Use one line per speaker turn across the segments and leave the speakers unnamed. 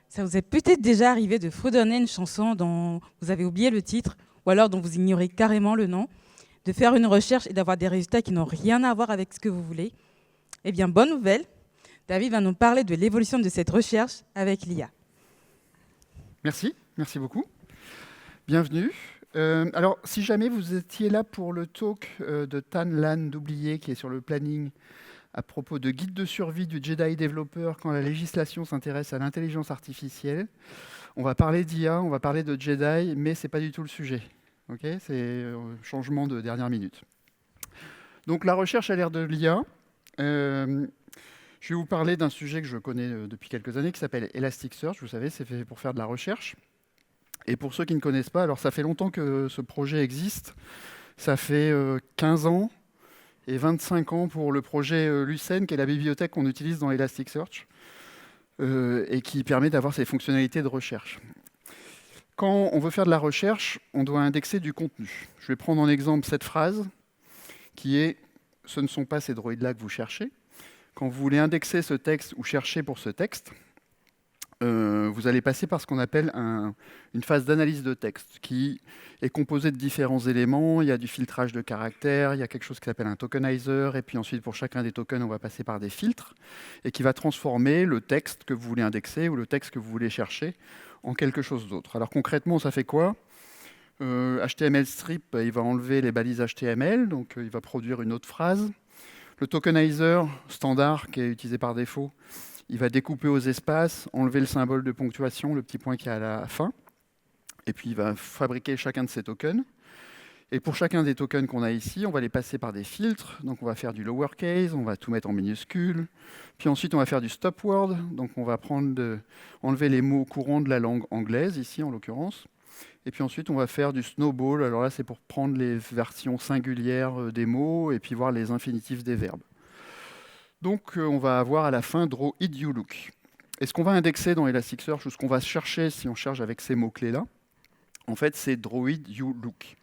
Ça vous est peut-être déjà arrivé de fredonner une chanson dont vous avez oublié le titre ou alors dont vous ignorez carrément le nom, de faire une recherche et d'avoir des résultats qui n'ont rien à voir avec ce que vous voulez? Eh bien, bonne nouvelle, David va nous parler de l'évolution de cette recherche avec l'IA.
Merci beaucoup. Bienvenue. Alors, si jamais vous étiez là pour le talk de Tan Lan d'Oublié, qui est sur le planning à propos de guide de survie du Jedi développeur quand la législation s'intéresse à l'intelligence artificielle, on va parler d'IA, on va parler de Jedi, mais ce n'est pas du tout le sujet. Okay, c'est changement de dernière minute. Donc, la recherche à l'ère de l'IA. Je vais vous parler d'un sujet que je connais depuis quelques années qui s'appelle Elasticsearch. Vous savez, c'est fait pour faire de la recherche. Et pour ceux qui ne connaissent pas, alors ça fait longtemps que ce projet existe. Ça fait 15 ans et 25 ans pour le projet Lucene, qui est la bibliothèque qu'on utilise dans Elasticsearch et qui permet d'avoir ces fonctionnalités de recherche. Quand on veut faire de la recherche, on doit indexer du contenu. Je vais prendre en exemple cette phrase qui est « Ce ne sont pas ces droïdes-là que vous cherchez ». Quand vous voulez indexer ce texte ou chercher pour ce texte, vous allez passer par ce qu'on appelle une phase d'analyse de texte qui est composée de différents éléments. Il y a du filtrage de caractères, il y a quelque chose qui s'appelle un tokenizer, et puis ensuite pour chacun des tokens, on va passer par des filtres, et qui va transformer le texte que vous voulez indexer ou le texte que vous voulez chercher en quelque chose d'autre. Alors concrètement, ça fait quoi ? HTML strip, il va enlever les balises HTML, donc il va produire une autre phrase. Le tokenizer standard qui est utilisé par défaut, il va découper aux espaces, enlever le symbole de ponctuation, le petit point qui est à la fin, et puis il va fabriquer chacun de ces tokens. Et pour chacun des tokens qu'on a ici, on va les passer par des filtres. Donc on va faire du lowercase, on va tout mettre en minuscule. Puis ensuite, on va faire du stop word. Donc on va enlever les mots courants de la langue anglaise, ici en l'occurrence. Et puis ensuite, on va faire du snowball. Alors là, c'est pour prendre les versions singulières des mots et puis voir les infinitifs des verbes. Donc, on va avoir à la fin draw id you look. Et ce qu'on va indexer dans Elasticsearch, ou ce qu'on va chercher si on cherche avec ces mots-clés-là, en fait, c'est draw id you look.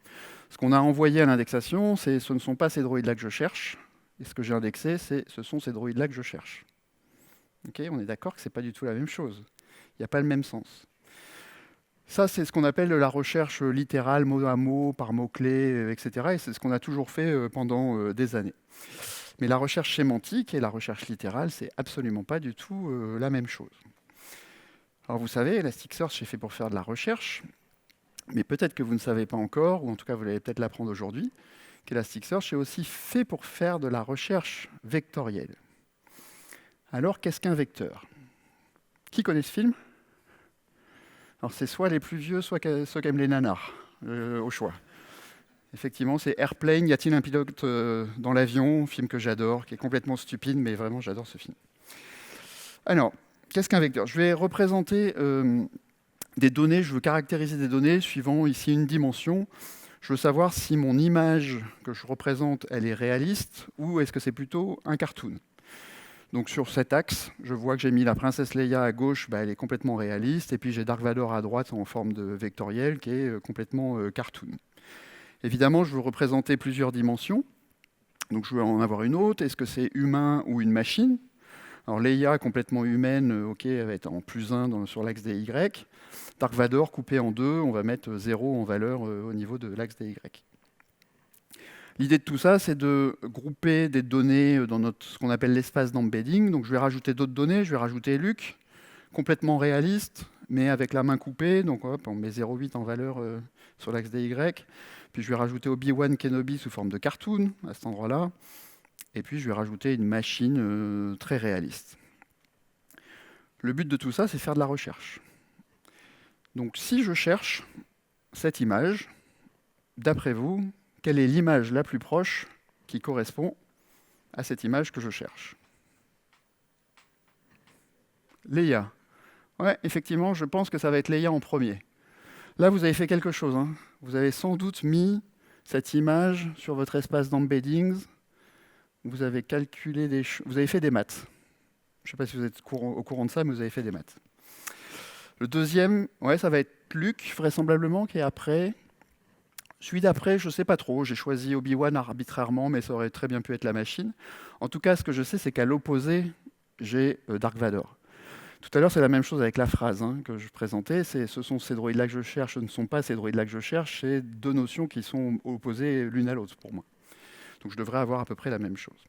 Ce qu'on a envoyé à l'indexation, ce ne sont pas ces droïdes-là que je cherche. Et ce que j'ai indexé, ce sont ces droïdes-là que je cherche. Okay, on est d'accord que ce n'est pas du tout la même chose. Il n'y a pas le même sens. Ça, c'est ce qu'on appelle la recherche littérale, mot à mot, par mots-clés, etc. Et c'est ce qu'on a toujours fait pendant des années. Mais la recherche sémantique et la recherche littérale, c'est absolument pas du tout la même chose. Alors vous savez, Elasticsearch est fait pour faire de la recherche, mais peut-être que vous ne savez pas encore, ou en tout cas vous allez peut-être l'apprendre aujourd'hui, qu'Elasticsearch est aussi fait pour faire de la recherche vectorielle. Alors, qu'est-ce qu'un vecteur ? Qui connaît ce film ? Alors c'est soit les plus vieux, soit ceux qui aiment les nanars, au choix. Effectivement, c'est Airplane, y a-t-il un pilote dans l'avion ? Film que j'adore, qui est complètement stupide, mais vraiment j'adore ce film. Alors, qu'est-ce qu'un vecteur ? Je vais représenter des données, je veux caractériser des données suivant ici une dimension. Je veux savoir si mon image que je représente, elle est réaliste ou est-ce que c'est plutôt un cartoon. Donc sur cet axe, je vois que j'ai mis la princesse Leia à gauche, elle est complètement réaliste, et puis j'ai Dark Vador à droite en forme de vectoriel qui est complètement cartoon. Évidemment, je veux représenter plusieurs dimensions, donc je veux en avoir une autre. Est-ce que c'est humain ou une machine ? Alors Leia, complètement humaine, ok, elle va être en +1 sur l'axe des Y. Dark Vador, coupé en deux, on va mettre 0 en valeur au niveau de l'axe des Y. L'idée de tout ça, c'est de grouper des données dans ce qu'on appelle l'espace d'embedding. Donc je vais rajouter d'autres données, je vais rajouter Luke, complètement réaliste, mais avec la main coupée. Donc hop, on met 0,8 en valeur sur l'axe des Y. Puis je vais rajouter Obi-Wan Kenobi sous forme de cartoon à cet endroit-là. Et puis je vais rajouter une machine très réaliste. Le but de tout ça, c'est faire de la recherche. Donc si je cherche cette image, d'après vous, quelle est l'image la plus proche qui correspond à cette image que je cherche ? Leia. Ouais, effectivement, je pense que ça va être Leia en premier. Là, vous avez fait quelque chose. Hein. Vous avez sans doute mis cette image sur votre espace d'embeddings. Vous avez calculé des choses. Vous avez fait des maths. Je ne sais pas si vous êtes au courant de ça, mais vous avez fait des maths. Le deuxième, ouais, ça va être Luke, vraisemblablement, qui est après. Celui d'après, je ne sais pas trop. J'ai choisi Obi-Wan arbitrairement, mais ça aurait très bien pu être la machine. En tout cas, ce que je sais, c'est qu'à l'opposé, j'ai Dark Vador. Tout à l'heure, c'est la même chose avec la phrase que je présentais. Ce sont ces droïdes-là que je cherche, ce ne sont pas ces droïdes-là que je cherche. C'est deux notions qui sont opposées l'une à l'autre pour moi. Donc je devrais avoir à peu près la même chose.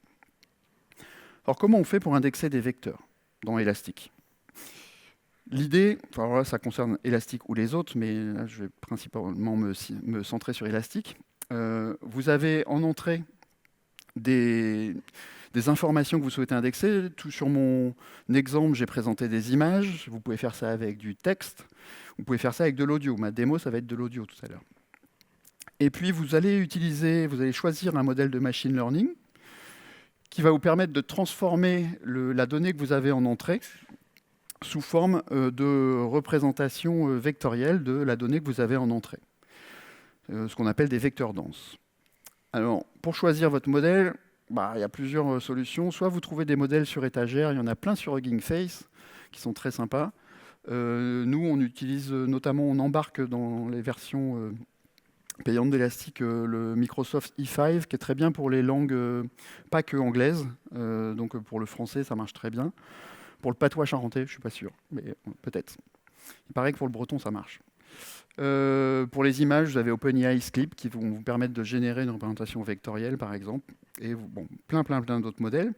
Alors comment on fait pour indexer des vecteurs dans Elastic? L'idée, alors là ça concerne Elastic ou les autres, mais là je vais principalement me centrer sur Elastic. Vous avez en entrée des informations que vous souhaitez indexer. Tout sur mon exemple, j'ai présenté des images. Vous pouvez faire ça avec du texte. Vous pouvez faire ça avec de l'audio. Ma démo, ça va être de l'audio tout à l'heure. Et puis, vous allez choisir un modèle de machine learning qui va vous permettre de transformer la donnée que vous avez en entrée sous forme de représentation vectorielle de la donnée que vous avez en entrée. Ce qu'on appelle des vecteurs denses. Alors, pour choisir votre modèle, il y a plusieurs solutions. Soit vous trouvez des modèles sur étagère, il y en a plein sur Hugging Face, qui sont très sympas. Nous, on utilise notamment, on embarque dans les versions payantes d'Elastic le Microsoft E5, qui est très bien pour les langues pas que anglaises. Donc pour le français, ça marche très bien. Pour le patois charentais, je ne suis pas sûr, mais peut-être. Il paraît que pour le breton, ça marche. Pour les images, vous avez OpenAI Clip qui vont vous permettre de générer une représentation vectorielle, par exemple, et plein d'autres modèles.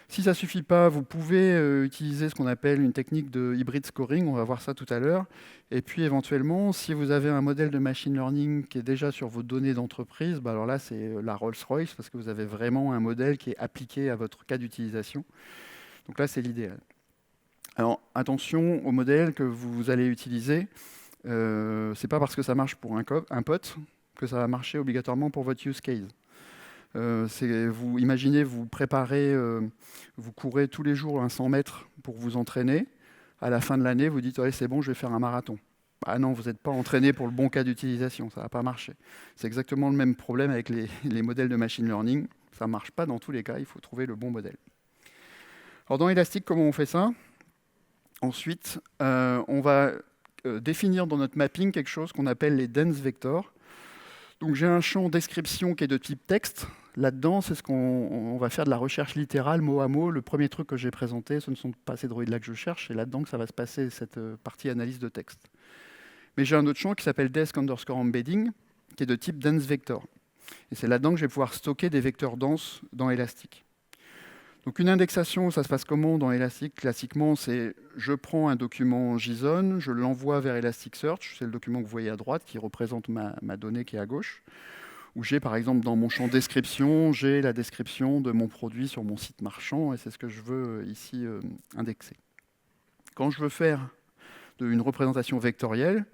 Si ça ne suffit pas, vous pouvez utiliser ce qu'on appelle une technique de hybrid scoring, on va voir ça tout à l'heure. Et puis éventuellement, si vous avez un modèle de machine learning qui est déjà sur vos données d'entreprise, alors là, c'est la Rolls-Royce, parce que vous avez vraiment un modèle qui est appliqué à votre cas d'utilisation. Donc là, c'est l'idéal. Alors attention au modèle que vous allez utiliser. C'est pas parce que ça marche pour un pote que ça va marcher obligatoirement pour votre use case. Imaginez, vous préparez, vous courez tous les jours un 100 mètres pour vous entraîner. À la fin de l'année, vous dites allez, c'est bon, je vais faire un marathon. Ah non, vous n'êtes pas entraîné pour le bon cas d'utilisation, ça ne va pas marcher. C'est exactement le même problème avec les modèles de machine learning. Ça ne marche pas dans tous les cas, il faut trouver le bon modèle. Alors dans Elastic, comment on fait ça? Ensuite, on va définir dans notre mapping quelque chose qu'on appelle les dense vectors. Donc j'ai un champ description qui est de type texte. Là-dedans, c'est ce qu'on va faire de la recherche littérale, mot à mot. Le premier truc que j'ai présenté, ce ne sont pas ces droïdes-là que je cherche, c'est là-dedans que ça va se passer, cette partie analyse de texte. Mais j'ai un autre champ qui s'appelle desk_embedding, qui est de type dense vector. Et c'est là-dedans que je vais pouvoir stocker des vecteurs denses dans Elastic. Donc une indexation, ça se passe comment dans Elastic? Classiquement, c'est je prends un document JSON, je l'envoie vers Elasticsearch, c'est le document que vous voyez à droite qui représente ma donnée qui est à gauche, où j'ai par exemple dans mon champ description, j'ai la description de mon produit sur mon site marchand, et c'est ce que je veux ici indexer. Quand je veux faire une représentation vectorielle,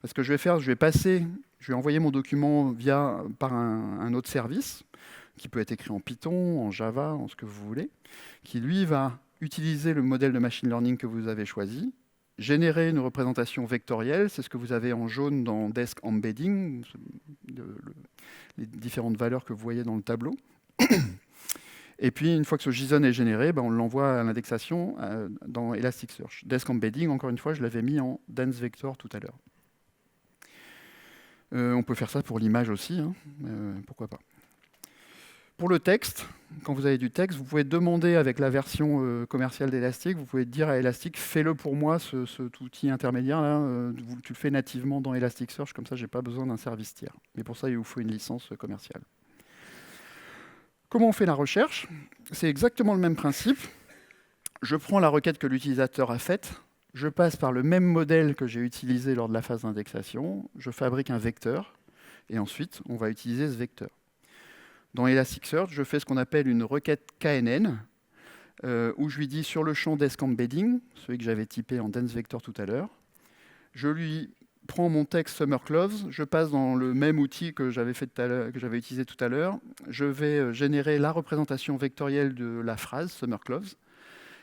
ce que je vais faire, je vais envoyer mon document par un autre service, qui peut être écrit en Python, en Java, en ce que vous voulez, qui lui va utiliser le modèle de machine learning que vous avez choisi, générer une représentation vectorielle, c'est ce que vous avez en jaune dans Desk Embedding, les différentes valeurs que vous voyez dans le tableau. Et puis, une fois que ce JSON est généré, on l'envoie à l'indexation dans Elasticsearch. Desk Embedding, encore une fois, je l'avais mis en dense vector tout à l'heure. On peut faire ça pour l'image aussi, pourquoi pas. Pour le texte, quand vous avez du texte, vous pouvez demander avec la version commerciale d'Elastic, vous pouvez dire à Elastic, fais-le pour moi, cet outil intermédiaire-là, tu le fais nativement dans Elasticsearch, comme ça, je n'ai pas besoin d'un service tiers. Mais pour ça, il vous faut une licence commerciale. Comment on fait la recherche? C'est exactement le même principe. Je prends la requête que l'utilisateur a faite, je passe par le même modèle que j'ai utilisé lors de la phase d'indexation, je fabrique un vecteur, et ensuite, on va utiliser ce vecteur. Dans Elasticsearch, je fais ce qu'on appelle une requête KNN, où je lui dis sur le champ Desk Embedding, celui que j'avais typé en dense vector tout à l'heure, je lui prends mon texte SummerCloves, je passe dans le même outil que j'avais utilisé tout à l'heure, je vais générer la représentation vectorielle de la phrase SummerCloves,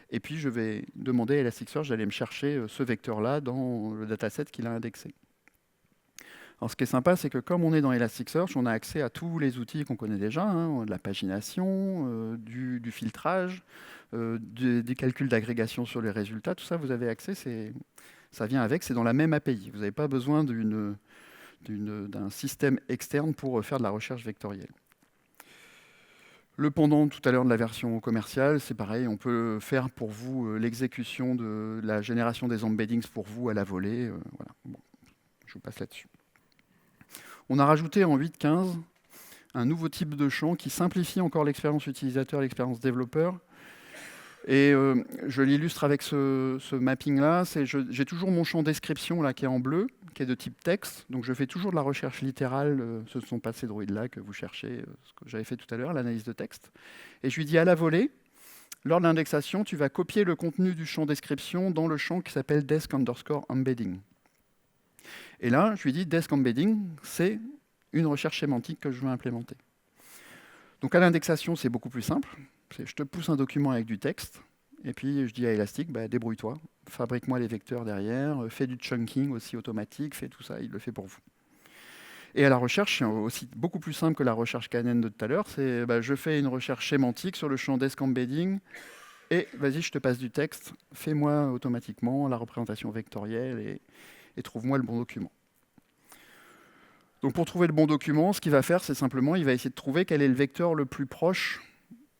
et puis je vais demander à Elasticsearch d'aller me chercher ce vecteur-là dans le dataset qu'il a indexé. Alors, ce qui est sympa, c'est que comme on est dans Elasticsearch, on a accès à tous les outils qu'on connaît déjà, de la pagination, du filtrage, des calculs d'agrégation sur les résultats. Tout ça, vous avez accès, ça vient avec, c'est dans la même API. Vous n'avez pas besoin d'un système externe pour faire de la recherche vectorielle. Le pendant tout à l'heure de la version commerciale, c'est pareil, on peut faire pour vous l'exécution de la génération des embeddings pour vous à la volée. Voilà. Bon, je vous passe là-dessus. On a rajouté en 8.15 un nouveau type de champ qui simplifie encore l'expérience utilisateur, l'expérience développeur. Et je l'illustre avec ce mapping-là. J'ai toujours mon champ description là, qui est en bleu, qui est de type texte. Donc je fais toujours de la recherche littérale. Ce ne sont pas ces droïdes-là que vous cherchez, ce que j'avais fait tout à l'heure, l'analyse de texte. Et je lui dis à la volée, lors de l'indexation, tu vas copier le contenu du champ description dans le champ qui s'appelle desk_embedding. Et là, je lui dis desk embedding, c'est une recherche sémantique que je veux implémenter. Donc à l'indexation, c'est beaucoup plus simple. Je te pousse un document avec du texte, et puis je dis à Elastic, bah, débrouille-toi, fabrique-moi les vecteurs derrière, fais du chunking aussi automatique, fais tout ça, il le fait pour vous. Et à la recherche, c'est aussi beaucoup plus simple que la recherche Canon de tout à l'heure, c'est bah, je fais une recherche sémantique sur le champ desk embedding, et vas-y, je te passe du texte, fais-moi automatiquement la représentation vectorielle, et trouve-moi le bon document. Donc pour trouver le bon document, ce qu'il va faire, c'est simplement, il va essayer de trouver quel est le vecteur le plus proche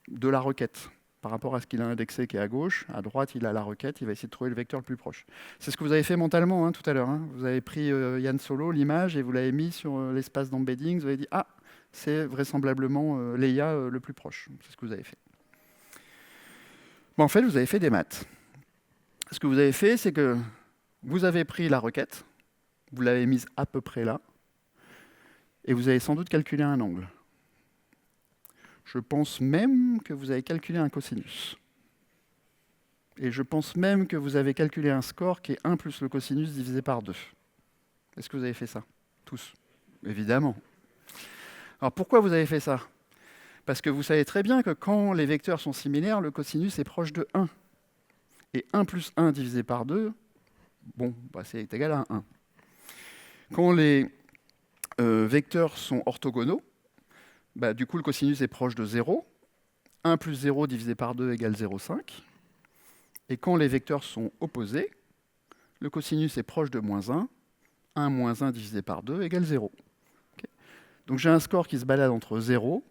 de la requête, par rapport à ce qu'il a indexé qui est à gauche. À droite, il a la requête, il va essayer de trouver le vecteur le plus proche. C'est ce que vous avez fait mentalement hein, tout à l'heure. Hein. Vous avez pris Yann Solo, l'image, et vous l'avez mis sur l'espace d'embedding. Vous avez dit, ah, c'est vraisemblablement Leia le plus proche. C'est ce que vous avez fait. Bon, en fait, vous avez fait des maths. Ce que vous avez fait, c'est que vous avez pris la requête, vous l'avez mise à peu près là, et vous avez sans doute calculé un angle. Je pense même que vous avez calculé un cosinus. Et je pense même que vous avez calculé un score qui est 1 plus le cosinus divisé par 2. Est-ce que vous avez fait ça? Tous? Évidemment. Alors pourquoi vous avez fait ça? Parce que vous savez très bien que quand les vecteurs sont similaires, le cosinus est proche de 1. Et 1 plus 1 divisé par 2, bon, bah c'est égal à 1. Quand les vecteurs sont orthogonaux, bah, du coup, le cosinus est proche de 0. 1 plus 0 divisé par 2 égale 0,5. Et quand les vecteurs sont opposés, le cosinus est proche de moins 1. 1 moins 1 divisé par 2 égale 0. Okay. Donc j'ai un score qui se balade entre 0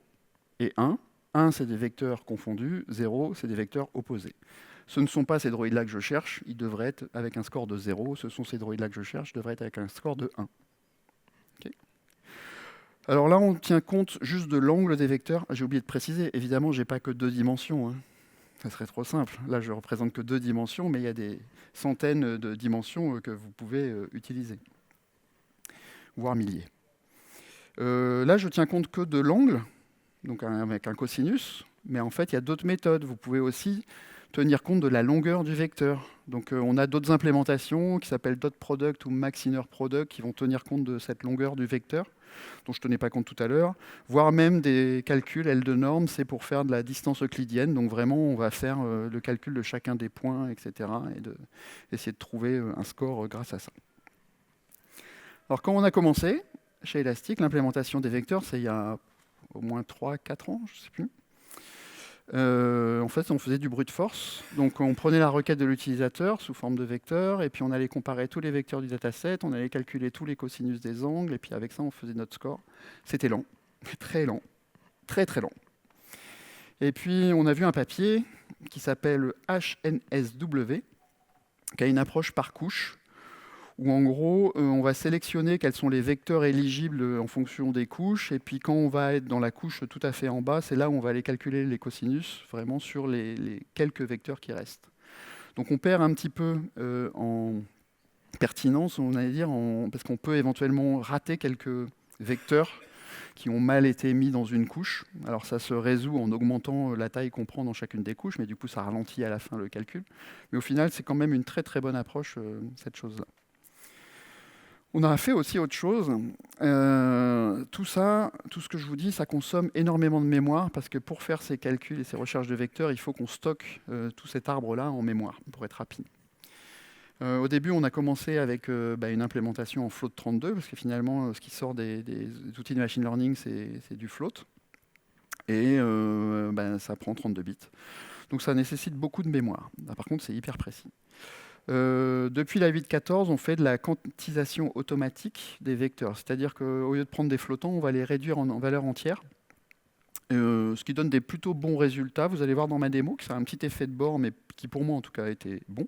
et 1. 1, c'est des vecteurs confondus. 0, c'est des vecteurs opposés. Ce ne sont pas ces droïdes-là que je cherche. Ils devraient être avec un score de 0. Ce sont ces droïdes-là que je cherche. Ils devraient être avec un score de 1. Okay. Alors là, on tient compte juste de l'angle des vecteurs. J'ai oublié de préciser, évidemment, je n'ai pas que 2 dimensions. Hein. Ça serait trop simple. Là, je ne représente que 2 dimensions, mais il y a des centaines de dimensions que vous pouvez utiliser, voire milliers. Là, je tiens compte que de l'angle, donc avec un cosinus, mais en fait, il y a d'autres méthodes. Vous pouvez aussi tenir compte de la longueur du vecteur. Donc on a d'autres implémentations qui s'appellent dot product ou max inner product qui vont tenir compte de cette longueur du vecteur, dont je ne tenais pas compte tout à l'heure, voire même des calculs L de norme, c'est pour faire de la distance euclidienne. Donc vraiment, on va faire le calcul de chacun des points, etc. et essayer de trouver un score grâce à ça. Alors quand on a commencé, chez Elastic, l'implémentation des vecteurs, c'est il y a au moins 3-4 ans, je ne sais plus. En fait, on faisait du brute force. Donc, on prenait la requête de l'utilisateur sous forme de vecteur, et puis on allait comparer tous les vecteurs du dataset, on allait calculer tous les cosinus des angles, et puis avec ça, on faisait notre score. C'était lent, très lent, très très lent. Et puis, on a vu un papier qui s'appelle HNSW, qui a une approche par couche, où en gros, on va sélectionner quels sont les vecteurs éligibles en fonction des couches, et puis quand on va être dans la couche tout à fait en bas, c'est là où on va aller calculer les cosinus, vraiment sur les quelques vecteurs qui restent. Donc on perd un petit peu en pertinence, on va dire, parce qu'on peut éventuellement rater quelques vecteurs qui ont mal été mis dans une couche. Alors ça se résout en augmentant la taille qu'on prend dans chacune des couches, mais du coup ça ralentit à la fin le calcul. Mais au final, c'est quand même une très très bonne approche, cette chose-là. On a fait aussi autre chose. Tout ça, tout ce que je vous dis, ça consomme énormément de mémoire parce que pour faire ces calculs et ces recherches de vecteurs, il faut qu'on stocke tout cet arbre-là en mémoire pour être rapide. Au début, on a commencé avec une implémentation en float 32 parce que finalement, ce qui sort des outils de machine learning, c'est du float. Et ça prend 32 bits. Donc ça nécessite beaucoup de mémoire. Par contre, c'est hyper précis. Depuis la 8.14, on fait de la quantisation automatique des vecteurs. C'est-à-dire qu'au lieu de prendre des flottants, on va les réduire en valeurs entières. ce qui donne des plutôt bons résultats. Vous allez voir dans ma démo que ça a un petit effet de bord, mais qui pour moi en tout cas a été bon.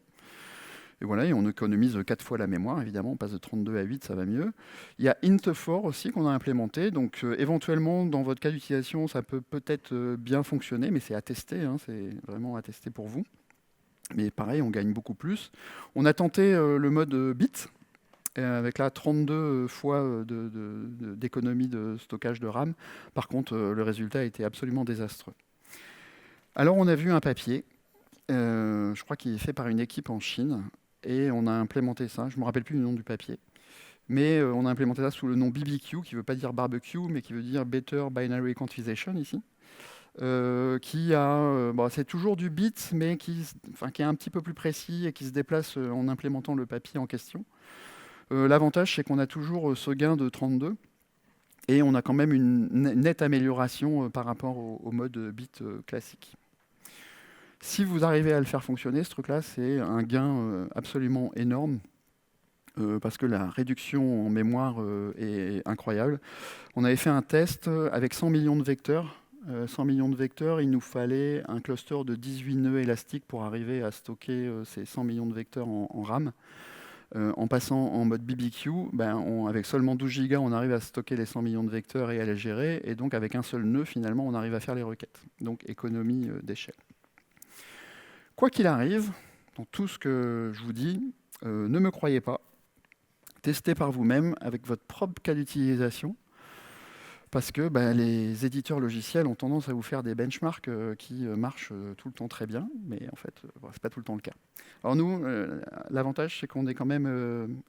Et voilà, et on économise 4 fois la mémoire, évidemment, on passe de 32 à 8, ça va mieux. Il y a int4 aussi qu'on a implémenté, donc éventuellement dans votre cas d'utilisation, ça peut peut-être bien fonctionner, mais c'est à tester, hein, c'est vraiment à tester pour vous. Mais pareil, on gagne beaucoup plus. On a tenté le mode bit, avec là 32 fois d'économie de stockage de RAM. Par contre, le résultat a été absolument désastreux. Alors on a vu un papier, je crois qu'il est fait par une équipe en Chine, et on a implémenté ça. Je ne me rappelle plus du nom du papier. Mais on a implémenté ça sous le nom BBQ, qui ne veut pas dire barbecue, mais qui veut dire Better Binary Quantization ici. C'est toujours du bit, mais qui est un petit peu plus précis et qui se déplace en implémentant le papier en question. L'avantage, c'est qu'on a toujours ce gain de 32, et on a quand même une nette amélioration par rapport au mode bit classique. Si vous arrivez à le faire fonctionner, ce truc-là, c'est un gain absolument énorme, parce que la réduction en mémoire est incroyable. On avait fait un test avec 100 millions de vecteurs. 100 millions de vecteurs, il nous fallait un cluster de 18 nœuds élastiques pour arriver à stocker ces 100 millions de vecteurs en RAM. En passant en mode BBQ, avec seulement 12 Go, on arrive à stocker les 100 millions de vecteurs et à les gérer. Et donc, avec un seul nœud, finalement, on arrive à faire les requêtes. Donc, économie d'échelle. Quoi qu'il arrive, dans tout ce que je vous dis, ne me croyez pas. Testez par vous-même avec votre propre cas d'utilisation, parce que les éditeurs logiciels ont tendance à vous faire des benchmarks qui marchent tout le temps très bien, mais en fait, ce n'est pas tout le temps le cas. Alors nous, l'avantage, c'est qu'on est quand même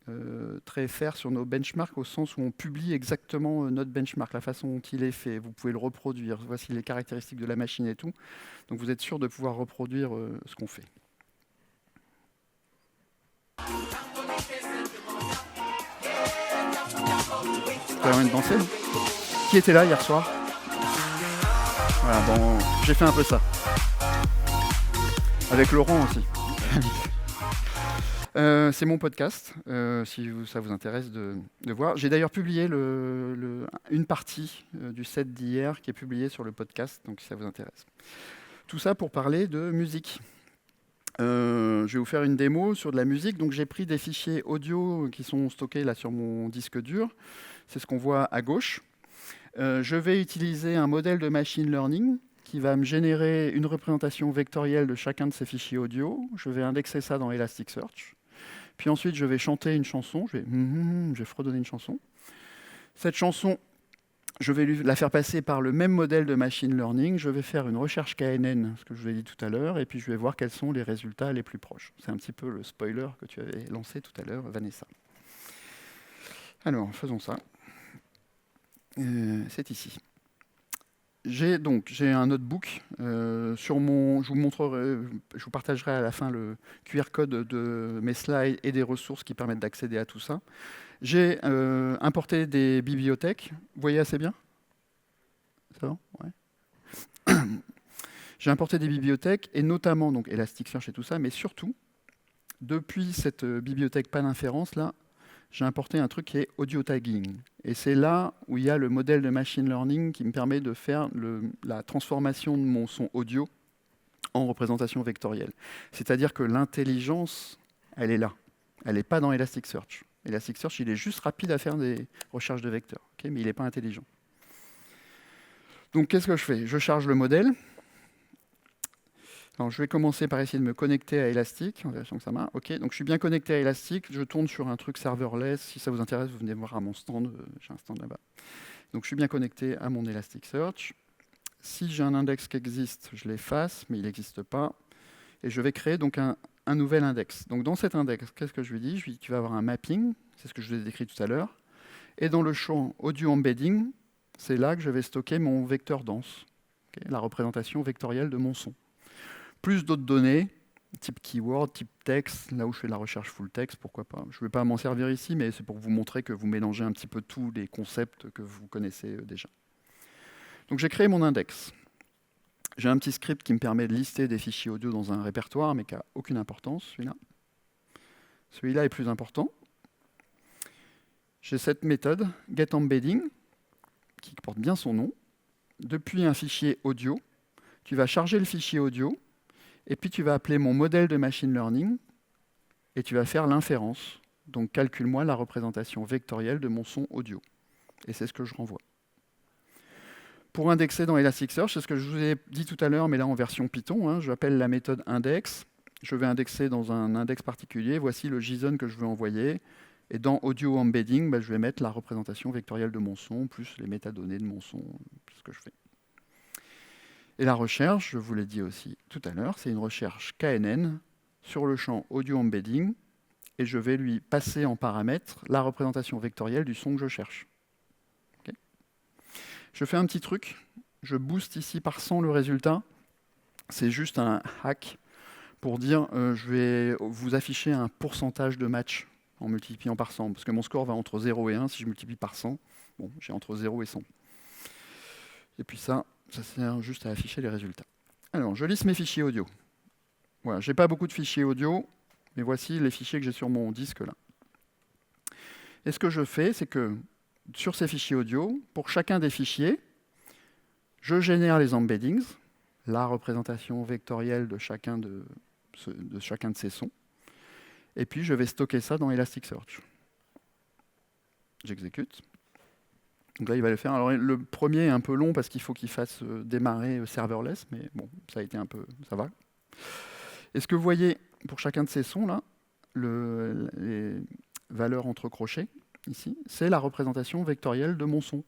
très fair sur nos benchmarks, au sens où on publie exactement notre benchmark, la façon dont il est fait. Vous pouvez le reproduire. Voici les caractéristiques de la machine et tout. Donc vous êtes sûr de pouvoir reproduire ce qu'on fait. Ça permet de danser. Qui était là hier soir? Voilà, bon, j'ai fait un peu ça. Avec Laurent aussi. C'est mon podcast, si ça vous intéresse de voir. J'ai d'ailleurs publié une partie du set d'hier qui est publiée sur le podcast, donc si ça vous intéresse. Tout ça pour parler de musique. Je vais vous faire une démo sur de la musique. Donc j'ai pris des fichiers audio qui sont stockés là sur mon disque dur. C'est ce qu'on voit à gauche. Je vais utiliser un modèle de machine learning qui va me générer une représentation vectorielle de chacun de ces fichiers audio. Je vais indexer ça dans Elasticsearch. Puis ensuite, je vais chanter une chanson. Je vais fredonner une chanson. Cette chanson, je vais la faire passer par le même modèle de machine learning. Je vais faire une recherche KNN, ce que je vous ai dit tout à l'heure, et puis je vais voir quels sont les résultats les plus proches. C'est un petit peu le spoiler que tu avais lancé tout à l'heure, Vanessa. Alors, faisons ça. C'est ici. J'ai un notebook. Je vous partagerai à la fin le QR code de mes slides et des ressources qui permettent d'accéder à tout ça. J'ai importé des bibliothèques. Vous voyez assez bien? Ça va? Ouais. J'ai importé des bibliothèques, et notamment donc Elasticsearch et tout ça, mais surtout, depuis cette bibliothèque PanInference, là, j'ai importé un truc qui est audio tagging. Et c'est là où il y a le modèle de machine learning qui me permet de faire la transformation de mon son audio en représentation vectorielle. C'est-à-dire que l'intelligence, elle est là. Elle n'est pas dans Elasticsearch. Elasticsearch, il est juste rapide à faire des recherches de vecteurs, okay, mais il n'est pas intelligent. Donc, qu'est-ce que je fais? Je charge le modèle. Alors, je vais commencer par essayer de me connecter à Elastic, en vérifiant que ça marche. Ok, donc je suis bien connecté à Elastic, je tourne sur un truc serverless. Si ça vous intéresse, vous venez voir à mon stand, j'ai un stand là-bas. Donc je suis bien connecté à mon Elasticsearch. Si j'ai un index qui existe, je l'efface, mais il n'existe pas. Et je vais créer donc un nouvel index. Donc dans cet index, qu'est-ce que je lui dis? Je lui dis tu vas avoir un mapping, c'est ce que je vous ai décrit tout à l'heure. Et dans le champ audio embedding, c'est là que je vais stocker mon vecteur dense, okay, la représentation vectorielle de mon son. Plus d'autres données, type keyword, type texte, là où je fais de la recherche full text, pourquoi pas. Je ne vais pas m'en servir ici, mais c'est pour vous montrer que vous mélangez un petit peu tous les concepts que vous connaissez déjà. Donc j'ai créé mon index. J'ai un petit script qui me permet de lister des fichiers audio dans un répertoire, mais qui n'a aucune importance, celui-là. Celui-là est plus important. J'ai cette méthode, getEmbedding, qui porte bien son nom. depuis un fichier audio, tu vas charger le fichier audio, et puis tu vas appeler mon modèle de machine learning, et tu vas faire l'inférence. Donc calcule-moi la représentation vectorielle de mon son audio. Et c'est ce que je renvoie. Pour indexer dans Elasticsearch, c'est ce que je vous ai dit tout à l'heure, mais là en version Python, hein, j'appelle la méthode index. Je vais indexer dans un index particulier. Voici le JSON que je veux envoyer. Et dans Audio Embedding, je vais mettre la représentation vectorielle de mon son, plus les métadonnées de mon son, c'est ce que je fais. Et la recherche, je vous l'ai dit aussi tout à l'heure, c'est une recherche KNN sur le champ Audio Embedding, et je vais lui passer en paramètre la représentation vectorielle du son que je cherche. Okay. Je fais un petit truc, je booste ici par 100 le résultat. C'est juste un hack pour dire je vais vous afficher un pourcentage de match en multipliant par 100, parce que mon score va entre 0 et 1. Si je multiplie par 100, bon, j'ai entre 0 et 100. Et puis ça sert juste à afficher les résultats. Alors, je liste mes fichiers audio. Voilà, j'ai pas beaucoup de fichiers audio, mais voici les fichiers que j'ai sur mon disque là. Et ce que je fais, c'est que sur ces fichiers audio, pour chacun des fichiers, je génère les embeddings, la représentation vectorielle de chacun de ces sons, et puis je vais stocker ça dans Elasticsearch. J'exécute. Donc là, il va le faire. Alors le premier est un peu long parce qu'il faut qu'il fasse démarrer serverless, mais bon, ça a été un peu, ça va. Et ce que vous voyez pour chacun de ces sons là, les valeurs entre crochets ici, c'est la représentation vectorielle de mon son.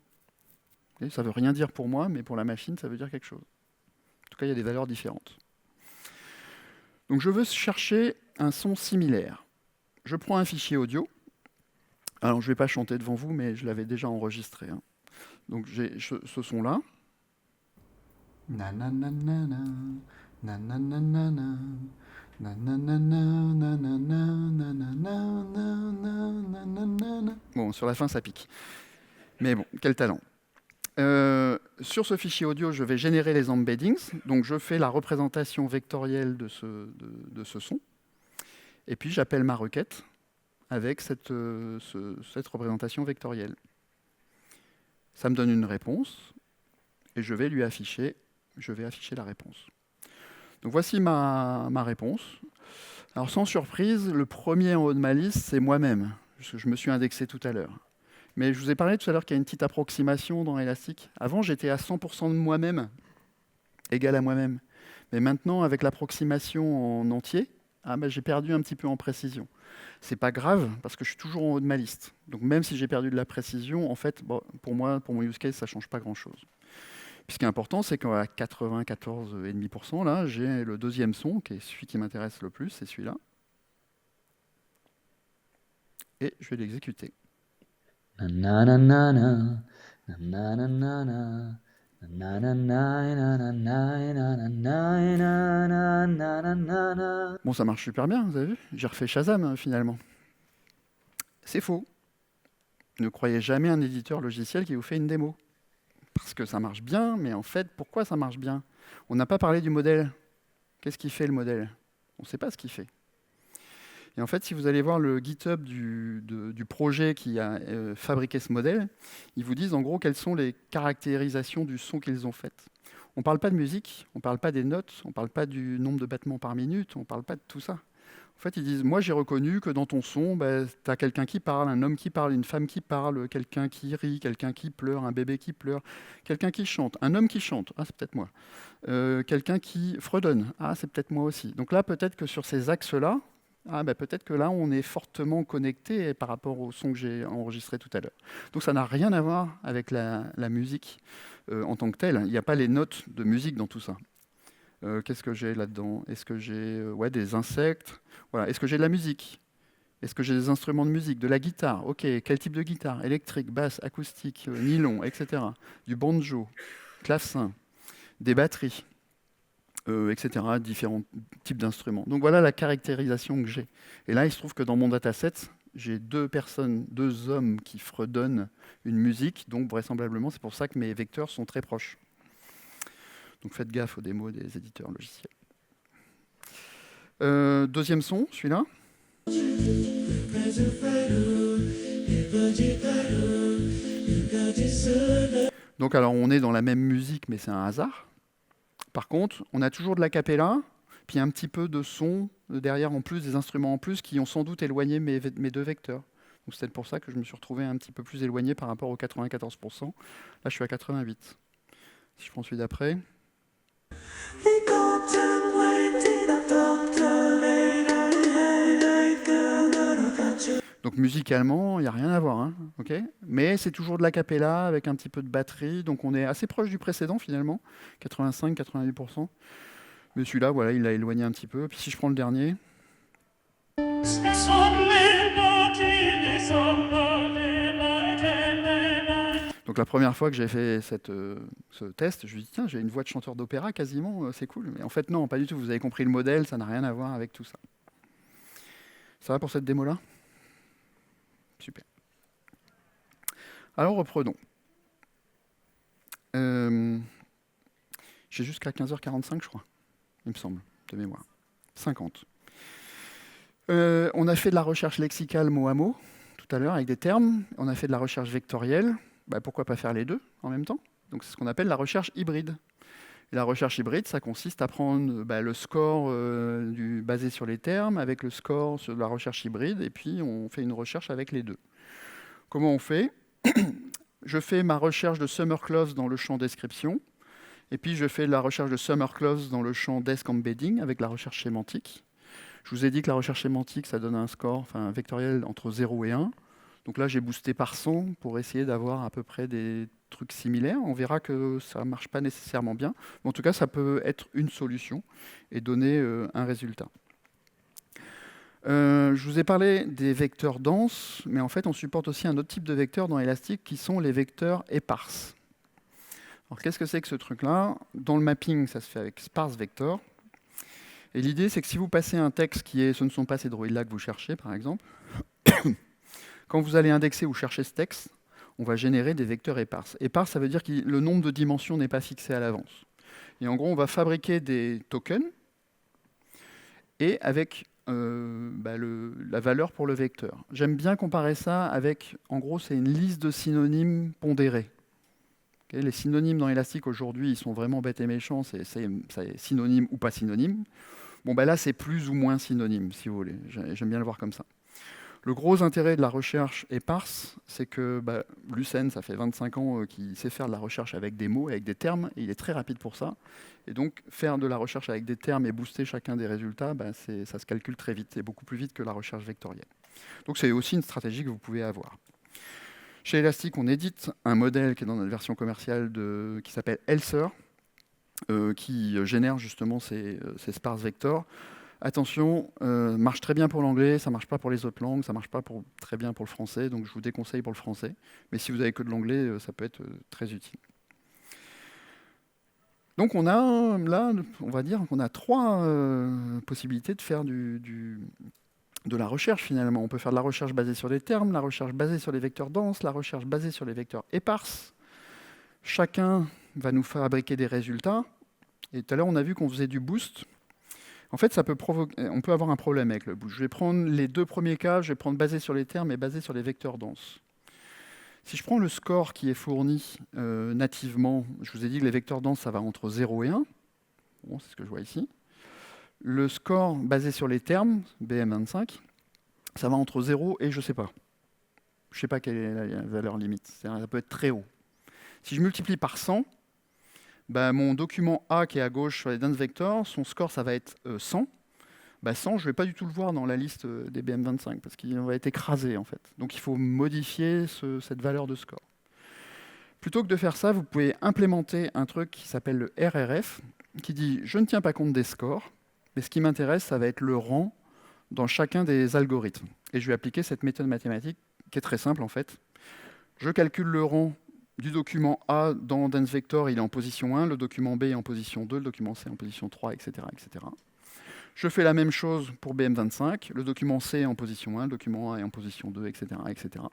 Et ça ne veut rien dire pour moi, mais pour la machine, ça veut dire quelque chose. En tout cas, il y a des valeurs différentes. Donc je veux chercher un son similaire. Je prends un fichier audio. Alors je ne vais pas chanter devant vous, mais je l'avais déjà enregistré. Hein. Donc j'ai ce son-là. Bon, sur la fin, ça pique. Mais bon, quel talent. Sur ce fichier audio, je vais générer les embeddings. Donc je fais la représentation vectorielle de ce son. Et puis j'appelle ma requête avec cette représentation vectorielle. Ça me donne une réponse. Et je vais afficher la réponse. Donc voici ma réponse. Alors sans surprise, le premier en haut de ma liste, c'est moi-même, puisque je me suis indexé tout à l'heure. Mais je vous ai parlé tout à l'heure qu'il y a une petite approximation dans Elastic. Avant, j'étais à 100% de moi-même, égal à moi-même. Mais maintenant, avec l'approximation en entier, j'ai perdu un petit peu en précision. C'est pas grave, parce que je suis toujours en haut de ma liste. Donc même si j'ai perdu de la précision, en fait, bon, pour moi, pour mon use case, ça ne change pas grand-chose. Puis ce qui est important, c'est qu'à 94,5%, là, j'ai le deuxième son, qui est celui qui m'intéresse le plus, c'est celui-là. Et je vais l'exécuter. Bon, ça marche super bien, vous avez vu? J'ai refait Shazam, finalement. C'est faux. Ne croyez jamais un éditeur logiciel qui vous fait une démo. Parce que ça marche bien, mais en fait, pourquoi ça marche bien? On n'a pas parlé du modèle. Qu'est-ce qui fait le modèle? On ne sait pas ce qu'il fait. Et en fait, si vous allez voir le GitHub du projet qui a fabriqué ce modèle, ils vous disent en gros quelles sont les caractérisations du son qu'ils ont faites. On ne parle pas de musique, on ne parle pas des notes, on ne parle pas du nombre de battements par minute, on ne parle pas de tout ça. En fait, ils disent, moi j'ai reconnu que dans ton son, tu as quelqu'un qui parle, un homme qui parle, une femme qui parle, quelqu'un qui rit, quelqu'un qui pleure, un bébé qui pleure, quelqu'un qui chante, un homme qui chante, c'est peut-être moi, quelqu'un qui fredonne, c'est peut-être moi aussi. Donc là, peut-être que sur ces axes-là, peut-être que là, on est fortement connecté par rapport au son que j'ai enregistré tout à l'heure. Donc ça n'a rien à voir avec la musique en tant que telle. Il n'y a pas les notes de musique dans tout ça. Qu'est-ce que j'ai là-dedans? Est-ce que j'ai des insectes? Voilà. Est-ce que j'ai de la musique? Est-ce que j'ai des instruments de musique? De la guitare? Ok, quel type de guitare? Électrique, basse, acoustique, nylon, etc. Du banjo, clavecin, des batteries, etc. Différents types d'instruments. Donc voilà la caractérisation que j'ai. Et là, il se trouve que dans mon dataset, j'ai deux hommes qui fredonnent une musique, donc vraisemblablement, c'est pour ça que mes vecteurs sont très proches. Donc faites gaffe aux démos des éditeurs logiciels. Deuxième son, celui-là. Donc alors on est dans la même musique, mais c'est un hasard. Par contre, on a toujours de la cappella, puis un petit peu de son derrière en plus, des instruments en plus, qui ont sans doute éloigné mes deux vecteurs. Donc c'est peut-être pour ça que je me suis retrouvé un petit peu plus éloigné par rapport aux 94%. Là, je suis à 88. Si je prends celui d'après. Donc musicalement, il n'y a rien à voir, hein, okay, mais c'est toujours de la cappella avec un petit peu de batterie, donc on est assez proche du précédent finalement, 85-88%. Mais celui-là, voilà, il l'a éloigné un petit peu. Puis si je prends le dernier. Donc la première fois que j'ai fait ce test, je me suis dit, tiens, j'ai une voix de chanteur d'opéra quasiment, c'est cool. Mais en fait, non, pas du tout. Vous avez compris le modèle, ça n'a rien à voir avec tout ça. Ça va pour cette démo-là? Super. Alors reprenons. J'ai jusqu'à 15h45, je crois, il me semble, de mémoire. 50. On a fait de la recherche lexicale mot à mot, tout à l'heure, avec des termes. On a fait de la recherche vectorielle. Bah, pourquoi pas faire les deux en même temps? Donc c'est ce qu'on appelle la recherche hybride. Et la recherche hybride, ça consiste à prendre le score basé sur les termes avec le score sur la recherche hybride, et puis on fait une recherche avec les deux. Comment on fait? Je fais ma recherche de summer clause dans le champ description, et puis je fais la recherche de summer clause dans le champ desk embedding avec la recherche sémantique. Je vous ai dit que la recherche sémantique, ça donne un score vectoriel entre 0 et 1. Donc là, j'ai boosté par 100 pour essayer d'avoir à peu près des trucs similaires. On verra que ça ne marche pas nécessairement bien. Mais en tout cas, ça peut être une solution et donner un résultat. Je vous ai parlé des vecteurs denses, mais en fait, on supporte aussi un autre type de vecteurs dans Elastic qui sont les vecteurs éparses. Alors, qu'est-ce que c'est que ce truc-là? Dans le mapping, ça se fait avec sparse vector. Et l'idée, c'est que si vous passez un texte qui est « ce ne sont pas ces droïdes-là que vous cherchez », par exemple, quand vous allez indexer ou chercher ce texte, on va générer des vecteurs éparses. Éparses, ça veut dire que le nombre de dimensions n'est pas fixé à l'avance. Et en gros, on va fabriquer des tokens et avec la valeur pour le vecteur. J'aime bien comparer ça avec, en gros, c'est une liste de synonymes pondérés. Okay, les synonymes dans Elastic aujourd'hui, ils sont vraiment bêtes et méchants, c'est synonyme ou pas synonyme. Bon, là, c'est plus ou moins synonyme, si vous voulez. J'aime bien le voir comme ça. Le gros intérêt de la recherche éparse, c'est que Lucene, ça fait 25 ans qu'il sait faire de la recherche avec des mots, avec des termes, et il est très rapide pour ça. Et donc, faire de la recherche avec des termes et booster chacun des résultats, ça se calcule très vite, et beaucoup plus vite que la recherche vectorielle. Donc, c'est aussi une stratégie que vous pouvez avoir. Chez Elastic, on édite un modèle qui est dans notre version commerciale qui s'appelle Elser, qui génère justement ces sparse vectors. Attention, marche très bien pour l'anglais, ça ne marche pas pour les autres langues, ça ne marche pas très bien pour le français, donc je vous déconseille pour le français. Mais si vous n'avez que de l'anglais, ça peut être très utile. Donc on a là, on va dire qu'on a trois possibilités de faire de la recherche finalement. On peut faire de la recherche basée sur les termes, la recherche basée sur les vecteurs denses, la recherche basée sur les vecteurs éparses. Chacun va nous fabriquer des résultats. Et tout à l'heure, on a vu qu'on faisait du boost. En fait, on peut avoir un problème avec le boost. Je vais prendre les deux premiers cas, je vais prendre basé sur les termes et basé sur les vecteurs denses. Si je prends le score qui est fourni nativement, je vous ai dit que les vecteurs denses, ça va entre 0 et 1. Bon, c'est ce que je vois ici. Le score basé sur les termes, BM25, ça va entre 0 et je ne sais pas. Je ne sais pas quelle est la valeur limite. Ça peut être très haut. Si je multiplie par 100, mon document A qui est à gauche sur les dense vectors, son score, ça va être 100. 100, je ne vais pas du tout le voir dans la liste des BM25 parce qu'il va être écrasé en fait. Donc il faut modifier cette valeur de score. Plutôt que de faire ça, vous pouvez implémenter un truc qui s'appelle le RRF, qui dit « je ne tiens pas compte des scores, mais ce qui m'intéresse, ça va être le rang dans chacun des algorithmes ». Et je vais appliquer cette méthode mathématique qui est très simple en fait. Je calcule le rang du document A dans dense vector, il est en position 1, le document B est en position 2, le document C est en position 3, etc. etc. Je fais la même chose pour BM25, le document C est en position 1, le document A est en position 2, etc. etc.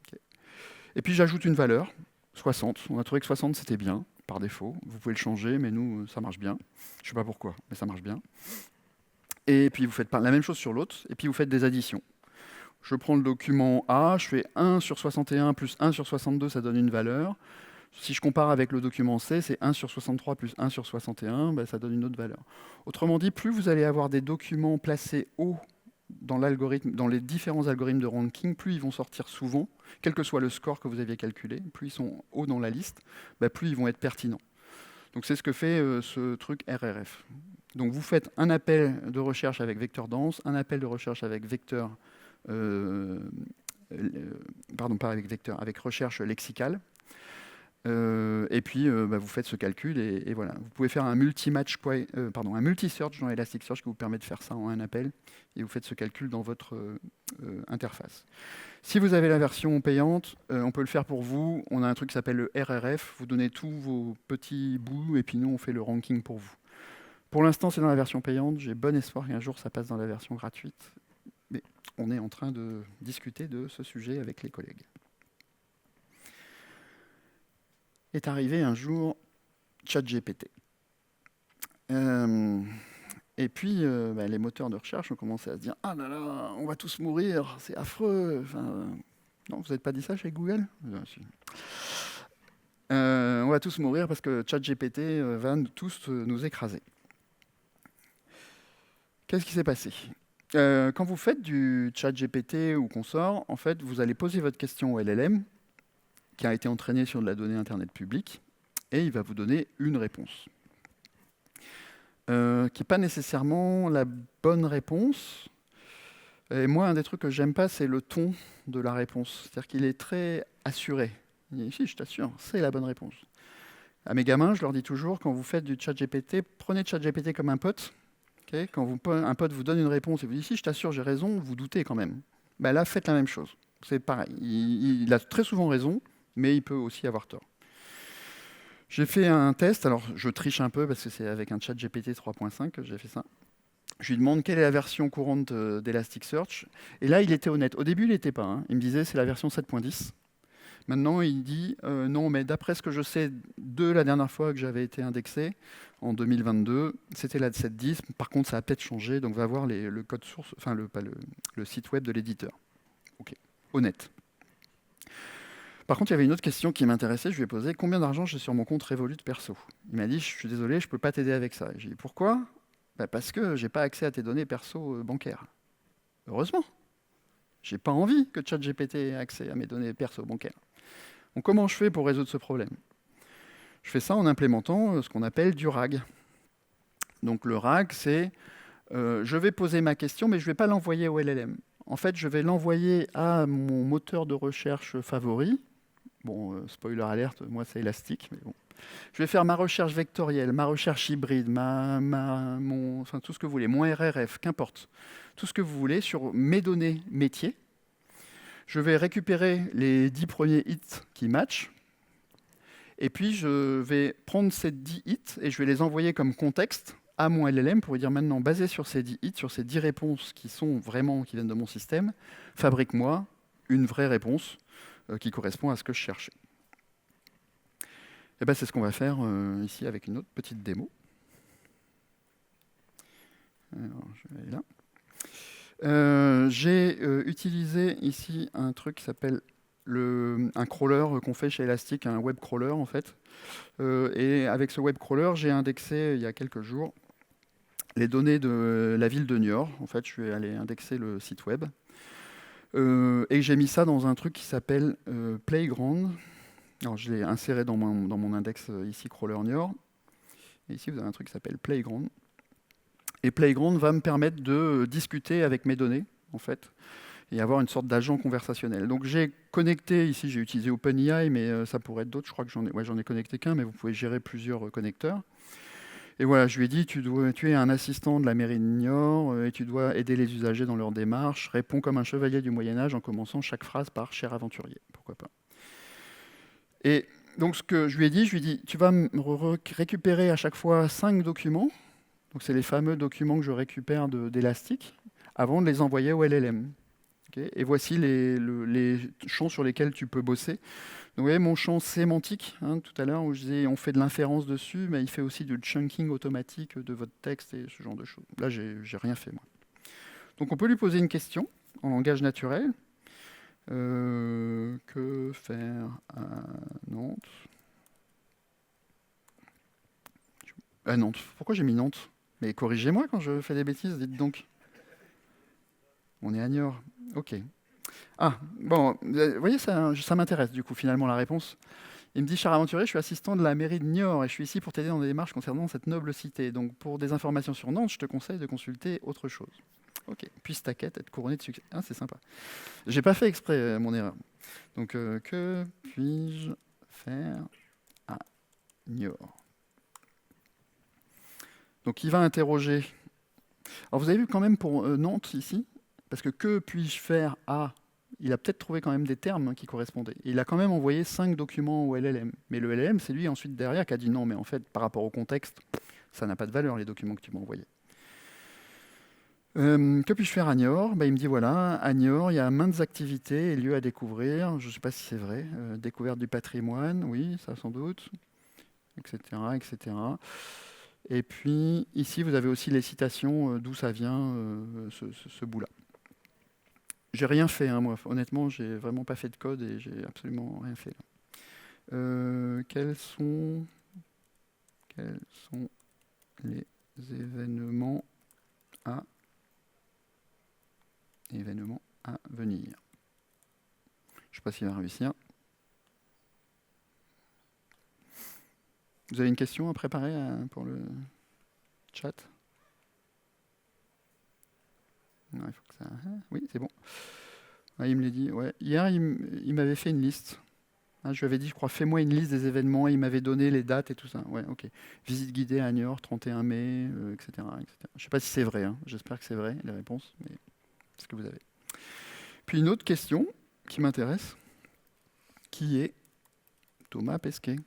Okay. Et puis j'ajoute une valeur, 60. On a trouvé que 60 c'était bien, par défaut. Vous pouvez le changer, mais nous, ça marche bien. Je ne sais pas pourquoi, mais ça marche bien. Et puis vous faites la même chose sur l'autre, et puis vous faites des additions. Je prends le document A, je fais 1 sur 61 plus 1 sur 62, ça donne une valeur. Si je compare avec le document C, c'est 1 sur 63 plus 1 sur 61, ben, ça donne une autre valeur. Autrement dit, plus vous allez avoir des documents placés haut dans l'algorithme, dans les différents algorithmes de ranking, plus ils vont sortir souvent, quel que soit le score que vous aviez calculé, plus ils sont hauts dans la liste, ben, plus ils vont être pertinents. Donc c'est ce que fait ce truc RRF. Donc vous faites un appel de recherche avec vecteur dense, un appel de recherche avec vecteur, pardon, pas avec vecteur, avec recherche lexicale. Et puis bah, vous faites ce calcul et voilà. Vous pouvez faire un un multi-search dans Elasticsearch qui vous permet de faire ça en un appel et vous faites ce calcul dans votre interface. Si vous avez la version payante, on peut le faire pour vous. On a un truc qui s'appelle le RRF. Vous donnez tous vos petits bouts et puis nous on fait le ranking pour vous. Pour l'instant c'est dans la version payante. J'ai bon espoir qu'un jour ça passe dans la version gratuite. Mais on est en train de discuter de ce sujet avec les collègues. Est arrivé un jour ChatGPT. Et puis, bah, les moteurs de recherche ont commencé à se dire « Ah là là, on va tous mourir, c'est affreux !» Enfin, non, vous n'avez pas dit ça chez Google? Si. On va tous mourir parce que ChatGPT va tous nous écraser. Qu'est-ce qui s'est passé? Quand vous faites du ChatGPT ou consort, en fait, vous allez poser votre question au LLM, qui a été entraîné sur de la donnée Internet publique, et il va vous donner une réponse. Qui n'est pas nécessairement la bonne réponse. Et moi, un des trucs que j'aime pas, c'est le ton de la réponse. C'est-à-dire qu'il est très assuré. Il dit, si, je t'assure, c'est la bonne réponse. À mes gamins, je leur dis toujours, quand vous faites du ChatGPT, prenez ChatGPT comme un pote. Okay, quand un pote vous donne une réponse et vous dit, si, je t'assure, j'ai raison, vous doutez quand même. Ben là, faites la même chose. C'est pareil. Il a très souvent raison, mais il peut aussi avoir tort. J'ai fait un test, alors je triche un peu parce que c'est avec un ChatGPT 3.5 que j'ai fait ça. Je lui demande quelle est la version courante d'Elasticsearch. Et là, il était honnête. Au début, il n'était pas. Hein. Il me disait c'est la version 7.10. Maintenant, il dit non, mais d'après ce que je sais de la dernière fois que j'avais été indexé, en 2022, c'était la 7.10. Par contre, ça a peut-être changé, donc va voir le code source, enfin le site web de l'éditeur. Ok, honnête. Par contre, il y avait une autre question qui m'intéressait. Je lui ai posé combien d'argent j'ai sur mon compte Revolut perso. Il m'a dit je suis désolé, je ne peux pas t'aider avec ça. J'ai dit pourquoi? Parce que je n'ai pas accès à tes données perso bancaires. Heureusement. Je n'ai pas envie que ChatGPT ait accès à mes données perso bancaires. Donc comment je fais pour résoudre ce problème? Je fais ça en implémentant ce qu'on appelle du RAG. Donc le RAG, c'est je vais poser ma question, mais je ne vais pas l'envoyer au LLM. En fait, je vais l'envoyer à mon moteur de recherche favori. Bon, spoiler alerte, moi c'est Elastic, mais bon. Je vais faire ma recherche vectorielle, ma recherche hybride, enfin, tout ce que vous voulez, mon RRF, qu'importe. Tout ce que vous voulez sur mes données métiers. Je vais récupérer les 10 premiers hits qui matchent. Et puis, je vais prendre ces 10 hits et je vais les envoyer comme contexte à mon LLM pour lui dire maintenant, basé sur ces 10 hits, sur ces 10 réponses qui viennent de mon système, fabrique-moi une vraie réponse qui correspond à ce que je cherchais. Et ben, c'est ce qu'on va faire ici avec une autre petite démo. Alors, je vais aller là. J'ai utilisé ici un truc qui s'appelle un crawler qu'on fait chez Elastic, un web crawler en fait. Et avec ce web crawler, j'ai indexé il y a quelques jours les données de la ville de Niort. En fait, je suis allé indexer le site web. Et j'ai mis ça dans un truc qui s'appelle Playground. Alors, je l'ai inséré dans mon index ici, crawler Niort. Et ici, vous avez un truc qui s'appelle Playground. Et Playground va me permettre de discuter avec mes données, en fait, et avoir une sorte d'agent conversationnel. Donc, j'ai connecté, ici, j'ai utilisé OpenAI, mais ça pourrait être d'autres. Je crois que j'en ai connecté qu'un, mais vous pouvez gérer plusieurs connecteurs. Et voilà, je lui ai dit, tu es un assistant de la mairie de Niort et tu dois aider les usagers dans leur démarche. Réponds comme un chevalier du Moyen-Âge en commençant chaque phrase par « cher aventurier ». Pourquoi pas. Et donc, ce que je lui ai dit, tu vas me récupérer à chaque fois 5 documents. Donc, c'est les fameux documents que je récupère d'Elastic avant de les envoyer au LLM. Okay, et voici les champs sur lesquels tu peux bosser. Donc, vous voyez, mon champ sémantique, tout à l'heure, où je disais on fait de l'inférence dessus, mais il fait aussi du chunking automatique de votre texte et ce genre de choses. Là, j'ai rien fait, moi. Donc, on peut lui poser une question en langage naturel. Que faire à Nantes? Nantes. Pourquoi j'ai mis Nantes? Mais corrigez-moi quand je fais des bêtises, dites donc. On est à Niort. Ok. Ah, bon, vous voyez, ça m'intéresse du coup, finalement, la réponse. Il me dit, cher aventurier, je suis assistant de la mairie de Niort et je suis ici pour t'aider dans des démarches concernant cette noble cité. Donc, pour des informations sur Nantes, je te conseille de consulter autre chose. Ok. Puisse ta quête être couronnée de succès. Ah, c'est sympa. J'ai pas fait exprès mon erreur. Donc, que puis-je faire à Niort? Donc, il va interroger. Alors, vous avez vu quand même pour Nantes ici, parce que puis-je faire à. Il a peut-être trouvé quand même des termes qui correspondaient. Et il a quand même envoyé 5 documents au LLM. Mais le LLM, c'est lui ensuite derrière qui a dit non, mais en fait, par rapport au contexte, ça n'a pas de valeur les documents que tu m'as envoyés. Que puis-je faire à Niort? Il me dit voilà, à Niort, il y a maintes activités et lieux à découvrir. Je ne sais pas si c'est vrai. Découverte du patrimoine, oui, ça sans doute, etc., etc. Et puis ici, vous avez aussi les citations d'où ça vient, ce bout-là. J'ai rien fait, hein, moi. Honnêtement, j'ai vraiment pas fait de code et j'ai absolument rien fait. Quels sont les événements à venir? Je sais pas s'il va réussir. Vous avez une question à préparer pour le chat? Non, il faut que ça... Oui, c'est bon. Ah, il me l'a dit. Ouais. Hier, il m'avait fait une liste. Ah, je lui avais dit, je crois, fais-moi une liste des événements. Et il m'avait donné les dates et tout ça. Ouais, ok. Visite guidée à Niort, 31 mai, etc., etc. Je ne sais pas si c'est vrai. Hein. J'espère que c'est vrai, les réponses. Mais c'est ce que vous avez. Puis une autre question qui m'intéresse. Qui est Thomas Pesquet?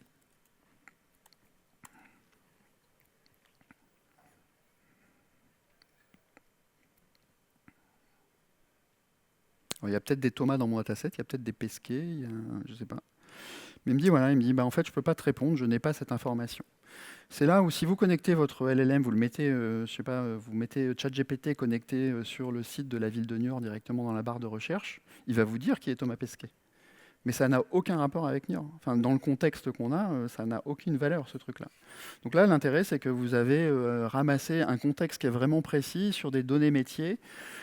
Alors, il y a peut-être des Thomas dans mon dataset, il y a peut-être des Pesquet, je ne sais pas. Mais il me dit, voilà, en fait, je ne peux pas te répondre, je n'ai pas cette information. C'est là où si vous connectez votre LLM, vous le mettez, je sais pas, vous mettez ChatGPT connecté sur le site de la ville de Niort directement dans la barre de recherche, il va vous dire qui est Thomas Pesquet. Mais ça n'a aucun rapport avec Niort. Enfin, dans le contexte qu'on a, ça n'a aucune valeur, ce truc-là. Donc là, l'intérêt, c'est que vous avez ramassé un contexte qui est vraiment précis sur des données métiers,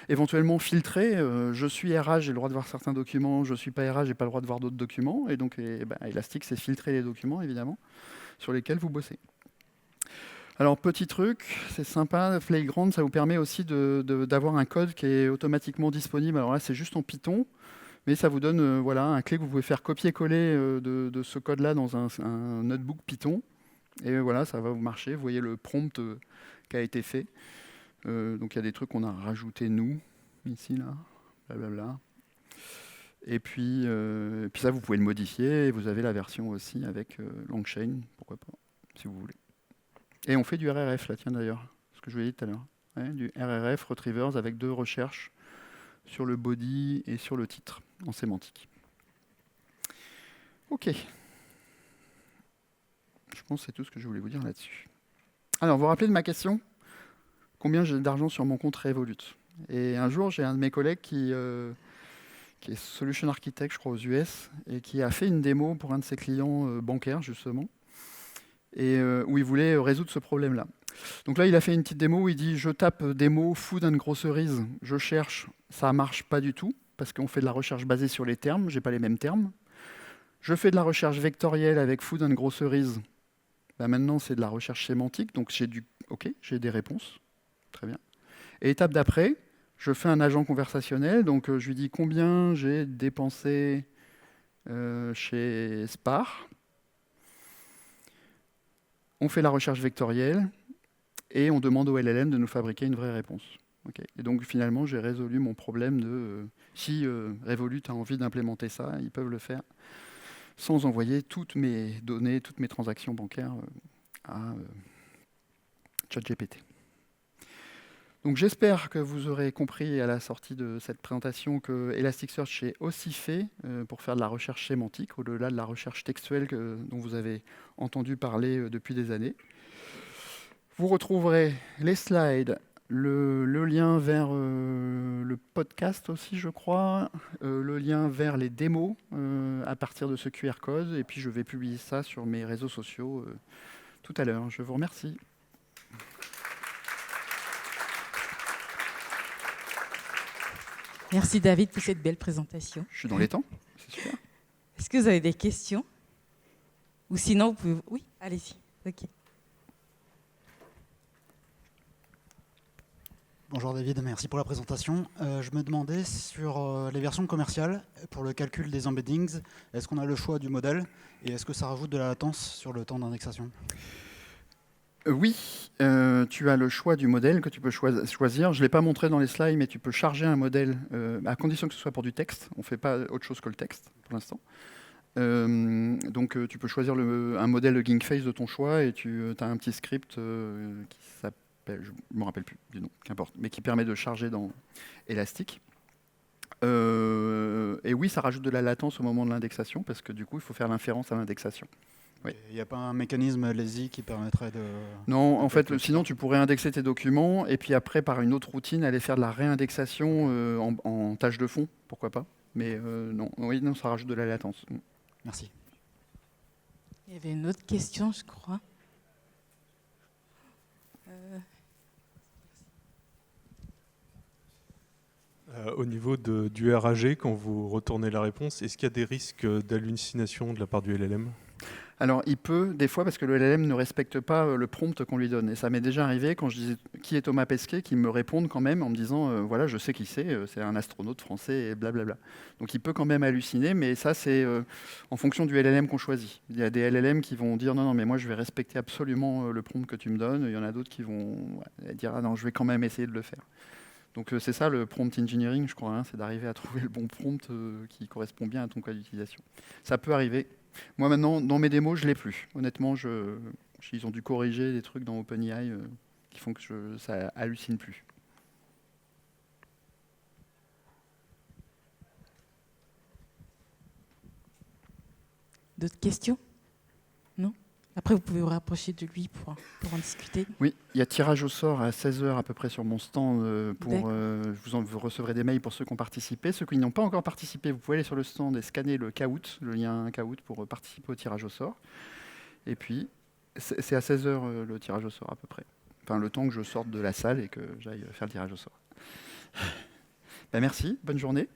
éventuellement filtrées. Je suis RH, j'ai le droit de voir certains documents. Je suis pas RH, j'ai pas le droit de voir d'autres documents. Et donc, Elastic, c'est filtrer les documents, évidemment, sur lesquels vous bossez. Alors, petit truc, c'est sympa, Playground, ça vous permet aussi d'avoir un code qui est automatiquement disponible. Alors là, c'est juste en Python. Mais ça vous donne voilà, un clé que vous pouvez faire copier-coller de ce code-là dans un notebook Python. Et voilà, ça va vous marcher. Vous voyez le prompt qui a été fait. Donc il y a des trucs qu'on a rajoutés nous, ici, là, blablabla. Et puis ça, vous pouvez le modifier. Et vous avez la version aussi avec Longchain, pourquoi pas, si vous voulez. Et on fait du RRF, là, tiens d'ailleurs, ce que je vous ai dit tout à l'heure. Ouais, du RRF, Retrievers, avec 2 recherches sur le body et sur le titre en sémantique. Ok. Je pense que c'est tout ce que je voulais vous dire là-dessus. Alors, vous vous rappelez de ma question? Combien j'ai d'argent sur mon compte Revolut? Et un jour, j'ai un de mes collègues qui est solution architect, je crois, aux US, et qui a fait une démo pour un de ses clients bancaires, justement, et où il voulait résoudre ce problème-là. Donc là, il a fait une petite démo où il dit « Je tape des mots food and groceries, je cherche, ça marche pas du tout, parce qu'on fait de la recherche basée sur les termes, j'ai pas les mêmes termes. Je fais de la recherche vectorielle avec food and groceries. Maintenant, c'est de la recherche sémantique, donc j'ai des réponses. Très bien. Et étape d'après, je fais un agent conversationnel, donc je lui dis combien j'ai dépensé chez Spar. On fait la recherche vectorielle et on demande au LLM de nous fabriquer une vraie réponse. Okay. Et donc finalement, j'ai résolu mon problème de si Revolut a envie d'implémenter ça, ils peuvent le faire sans envoyer toutes mes données, toutes mes transactions bancaires à ChatGPT. Donc j'espère que vous aurez compris à la sortie de cette présentation que Elasticsearch est aussi fait pour faire de la recherche sémantique, au-delà de la recherche textuelle dont vous avez entendu parler depuis des années. Vous retrouverez les slides, le lien vers le podcast aussi, je crois, le lien vers les démos à partir de ce QR code, et puis je vais publier ça sur mes réseaux sociaux tout à l'heure. Je vous remercie.
Merci David pour cette belle présentation.
Je suis dans les temps, c'est super.
Est-ce que vous avez des questions? Ou sinon, vous pouvez... Oui, allez-y. Ok.
Bonjour David, merci pour la présentation. Je me demandais sur les versions commerciales, pour le calcul des embeddings, est-ce qu'on a le choix du modèle et est-ce que ça rajoute de la latence sur le temps d'indexation?
Oui, tu as le choix du modèle que tu peux choisir. Je ne l'ai pas montré dans les slides, mais tu peux charger un modèle, à condition que ce soit pour du texte. On ne fait pas autre chose que le texte pour l'instant. Donc tu peux choisir un modèle de Gingface de ton choix et tu as un petit script qui s'appelle, je ne me rappelle plus du nom, qu'importe, mais qui permet de charger dans Elastic. Et oui, ça rajoute de la latence au moment de l'indexation parce que du coup, il faut faire l'inférence à l'indexation. Oui.
Il n'y a pas un mécanisme lazy qui permettrait de...
Non, en fait, sinon tu pourrais indexer tes documents et puis après, par une autre routine, aller faire de la réindexation en tâche de fond, pourquoi pas. Mais non, oui, non, ça rajoute de la latence.
Merci.
Il y avait une autre question, je crois.
Au niveau du RAG, quand vous retournez la réponse, est-ce qu'il y a des risques d'hallucination de la part du LLM?
Alors, il peut, des fois, parce que le LLM ne respecte pas le prompt qu'on lui donne. Et ça m'est déjà arrivé, quand je disais « Qui est Thomas Pesquet ?», qu'il me réponde quand même en me disant « Voilà, je sais qui c'est un astronaute français, et blablabla ». Donc, il peut quand même halluciner, mais ça, c'est en fonction du LLM qu'on choisit. Il y a des LLM qui vont dire « Non, non, mais moi, je vais respecter absolument le prompt que tu me donnes ». Il y en a d'autres qui vont dire « Ah non, je vais quand même essayer de le faire ». Donc, c'est ça le prompt engineering, je crois, hein, c'est d'arriver à trouver le bon prompt qui correspond bien à ton cas d'utilisation. Ça peut arriver. Moi, maintenant, dans mes démos, je ne l'ai plus. Honnêtement, ils ont dû corriger des trucs dans OpenAI qui font que ça hallucine plus.
D'autres questions? Non? Après, vous pouvez vous rapprocher de lui pour en discuter.
Oui, il y a tirage au sort à 16h à peu près sur mon stand. Vous recevrez des mails pour ceux qui ont participé. Ceux qui n'ont pas encore participé, vous pouvez aller sur le stand et scanner le Kahoot, le lien Kahoot pour participer au tirage au sort. Et puis, c'est à 16h le tirage au sort à peu près. Enfin, le temps que je sorte de la salle et que j'aille faire le tirage au sort. Ben, merci, bonne journée.